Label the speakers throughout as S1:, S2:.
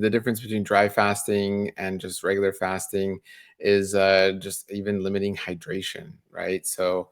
S1: The difference between dry fasting and just regular fasting is just even limiting hydration, right? So,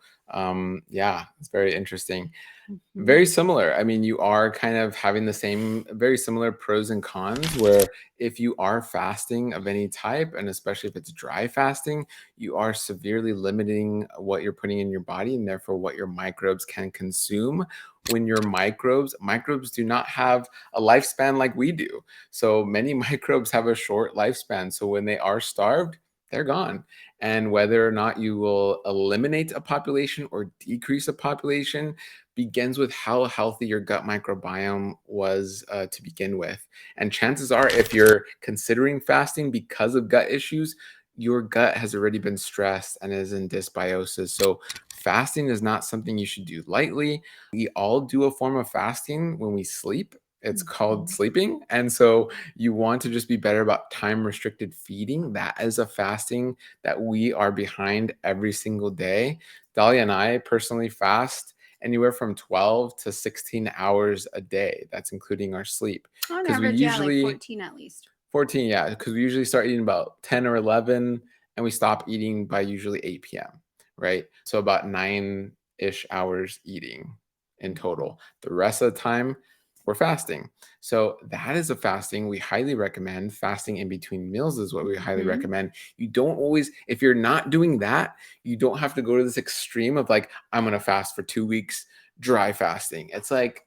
S1: yeah, it's very interesting.
S2: Mhm.
S1: Very similar. I mean, you are kind of having the same, very similar pros and cons, where if you are fasting of any type, and especially if it's dry fasting, you are severely limiting what you're putting in your body and therefore what your microbes can consume. When your microbes do not have a lifespan like we do. So many microbes have a short lifespan. So when they are starved, they're gone. And whether or not you will eliminate a population or decrease a population begins with how healthy your gut microbiome was to begin with. And chances are, if you're considering fasting because of gut issues, your gut has already been stressed and is in dysbiosis. So, fasting is not something you should do lightly. We all do a form of fasting when we sleep. It's called
S2: Mhm.
S1: sleeping. And so, you want to just be better about time restricted feeding. That is a fasting that we are behind every single day. Dahlia and I personally fast anywhere from 12 to 16 hours a day. That's including our sleep.
S2: On
S1: Because we
S2: average, yeah, like
S1: usually,
S2: 14 at least.
S1: 14, yeah, because we usually start eating about 10 or 11 and we stop eating by usually 8 p.m., right? So about 9-ish hours eating in total. The rest of the time, we're fasting. So that is a fasting we highly recommend. Fasting in between meals is what we highly
S2: Mhm.
S1: recommend. You don't always, if you're not doing that, you don't have to go to this extreme of like, I'm going to fast for 2 weeks, dry fasting. It's like,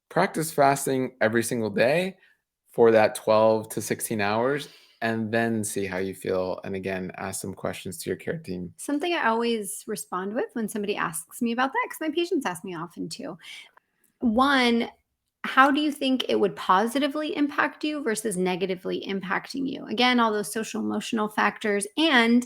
S1: practice fasting every single day for that 12 to 16 hours and then see how you feel. And again, ask some questions to your care team.
S2: Something I always respond with when somebody asks me about that, because my patients ask me often too. One, how do you think it would positively impact you versus negatively impacting you? Again, all those social emotional factors. And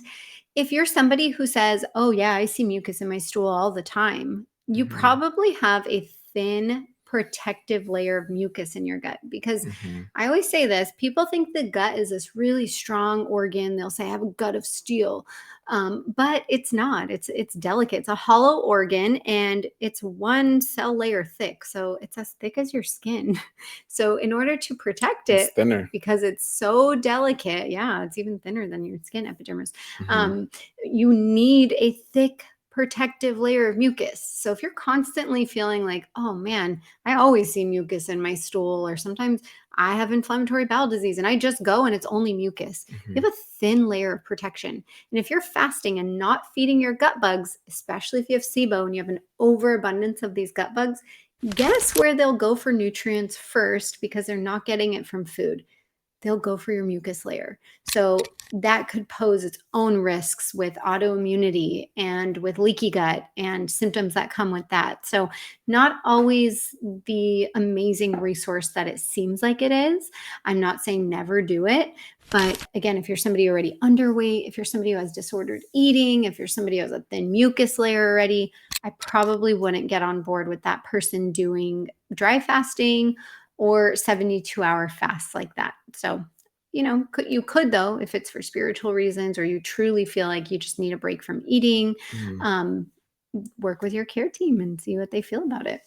S2: if you're somebody who says, oh, yeah, I see mucus in my stool all the time, you
S1: Mhm,
S2: probably have a thin protective layer of mucus in your gut. Because
S1: mhm,
S2: I always say this, people think the gut is this really strong organ. They'll say, I have a gut of steel. But it's not. It's delicate. It's a hollow organ, and it's one cell layer thick. So it's as thick as your skin. So in order to protect
S1: it's
S2: it,
S1: thinner.
S2: because it's so delicate, yeah, it's even thinner than your skin epidermis.
S1: Mhm,
S2: Um, you need a thick protective layer of mucus. So if you're constantly feeling like, oh man, I always see mucus in my stool, or sometimes I have inflammatory bowel disease and I just go and it's only mucus, you
S1: mhm.
S2: have a thin layer of protection. And if you're fasting and not feeding your gut bugs, especially if you have SIBO and you have an overabundance of these gut bugs, guess where they'll go for nutrients first because they're not getting it from food? They'll go for your mucus layer. So that could pose its own risks with autoimmunity and with leaky gut and symptoms that come with that. So, not always the amazing resource that it seems like it is. I'm not saying never do it. But again, if you're somebody already underweight, if you're somebody who has disordered eating, if you're somebody who has a thin mucus layer already, I probably wouldn't get on board with that person doing dry fasting or 72-hour fasts like that. So, you could though, if it's for spiritual reasons or you truly feel like you just need a break from eating,
S1: Mhm.
S2: um, work with your care team and see what they feel about it.